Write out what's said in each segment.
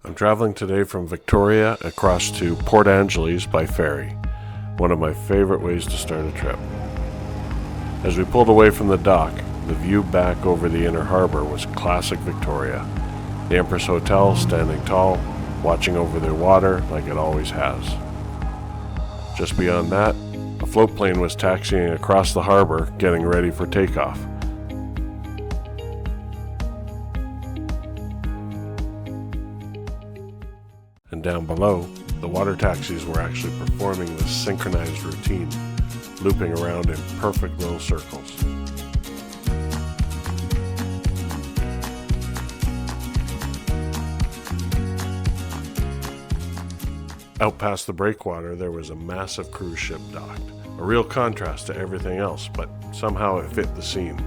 I'm traveling today from Victoria across to Port Angeles by ferry, one of my favorite ways to start a trip. As we pulled away from the dock, the view back over the inner harbor was classic Victoria. The Empress Hotel standing tall, watching over the water like it always has. Just beyond that, a float plane was taxiing across the harbor, getting ready for takeoff. And down below, the water taxis were actually performing this synchronized routine, looping around in perfect little circles. Out past the breakwater, there was a massive cruise ship docked, a real contrast to everything else, but somehow it fit the scene.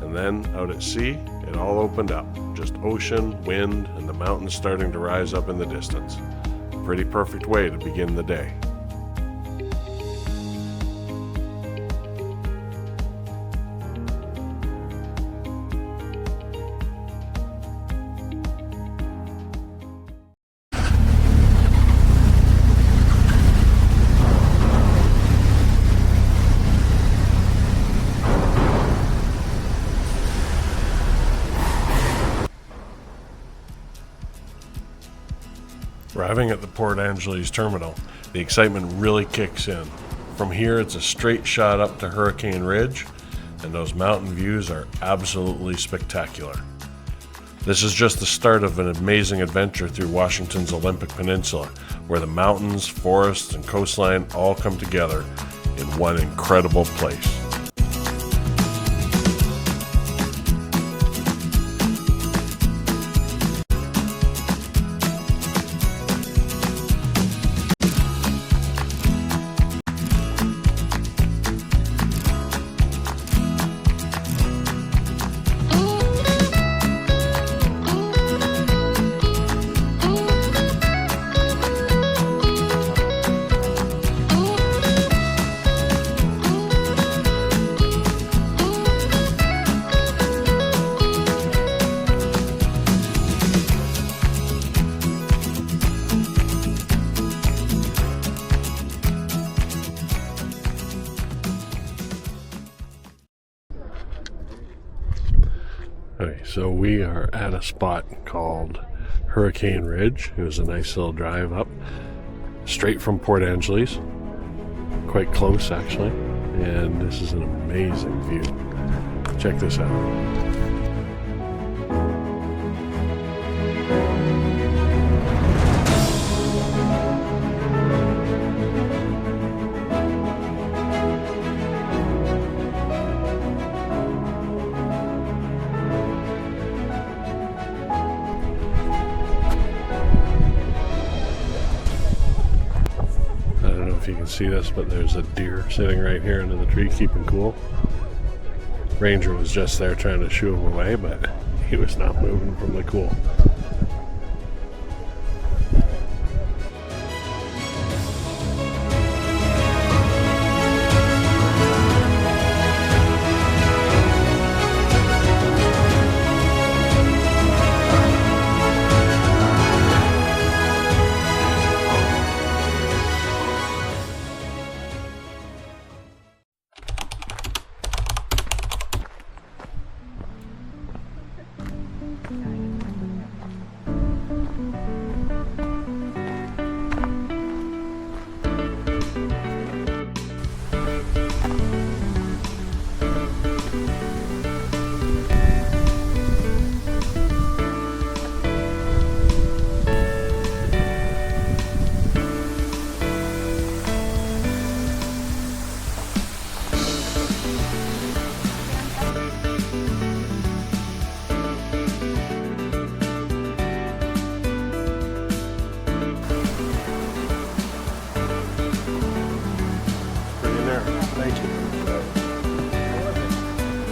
And then, out at sea, it all opened up, just ocean, wind, and the mountains starting to rise up in the distance. A pretty perfect way to begin the day. Arriving at the Port Angeles terminal, the excitement really kicks in. From here, it's a straight shot up to Hurricane Ridge, and those mountain views are absolutely spectacular. This is just the start of an amazing adventure through Washington's Olympic Peninsula, where the mountains, forests, and coastline all come together in one incredible place. Okay, so we are at a spot called Hurricane Ridge. It was a nice little drive up, straight from Port Angeles, quite close actually, and this is an amazing view. Check this out. If you can see this, but there's a deer sitting right here under the tree keeping cool. Ranger was just there trying to shoo him away, but he was not moving from the cool.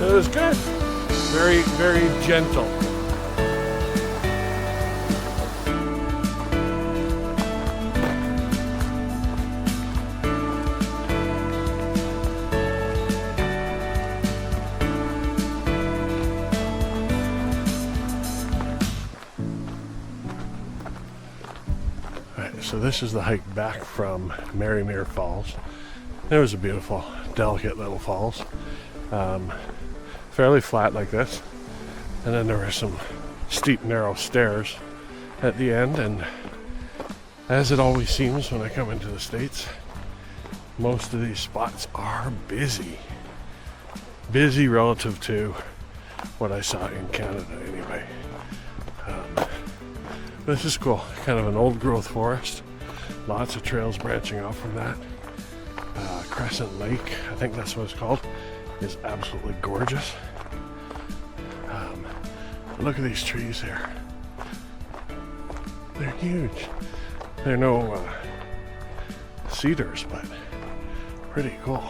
It was good. Very, very gentle. so this is the hike back from Merrymere Falls. It was a beautiful, delicate little falls. Fairly flat like this. And then there were some steep, narrow stairs at the end. And as it always seems when I come into the States, most of these spots are busy. Busy relative to what I saw in Canada anyway. This is cool. Kind of an old growth forest. Lots of trails branching off from that. Crescent Lake, I think that's what it's called, is absolutely gorgeous. Look at these trees here. They're huge. They're no cedars, but pretty cool.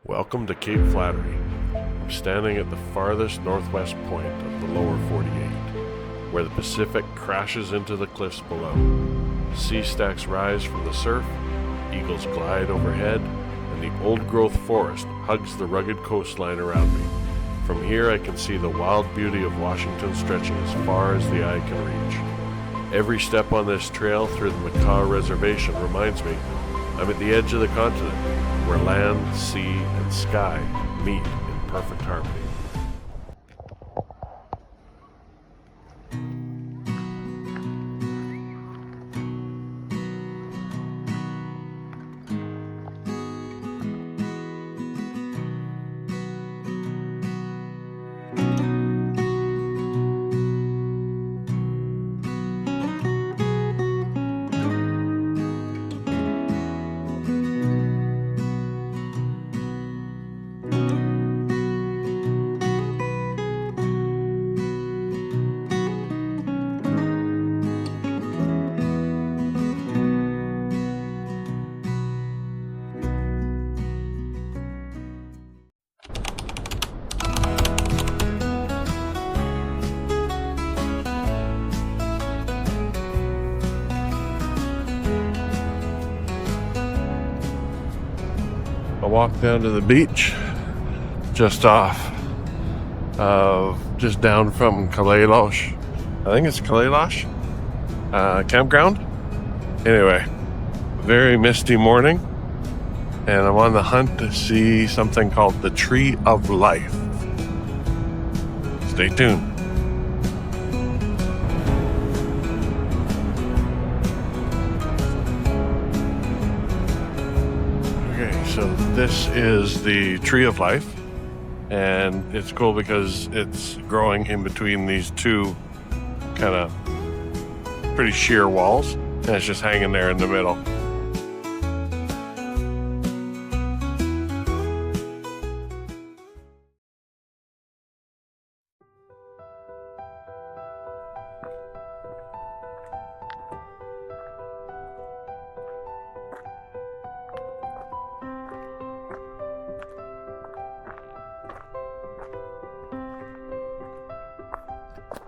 Welcome to Cape Flattery. I'm standing at the farthest northwest point of the lower 48, where the Pacific crashes into the cliffs below. Sea stacks rise from the surf, eagles glide overhead, and the old-growth forest hugs the rugged coastline around me. From here I can see the wild beauty of Washington stretching as far as the eye can reach. Every step on this trail through the Macaw Reservation reminds me I'm at the edge of the continent, where land, sea, and sky meet in perfect harmony. I walked down to the beach, just down from Kalaloch. I think it's Kalaloch campground. Anyway, very misty morning, and I'm on the hunt to see something called the Tree of Life. Stay tuned. So this is the Tree of Life, and it's cool because it's growing in between these two kind of pretty sheer walls, and it's just hanging there in the middle.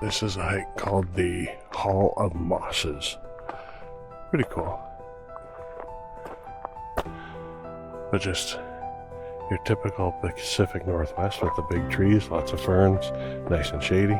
This is a hike called the Hall of Mosses. Pretty cool. But just your typical Pacific Northwest with the big trees, lots of ferns, nice and shady.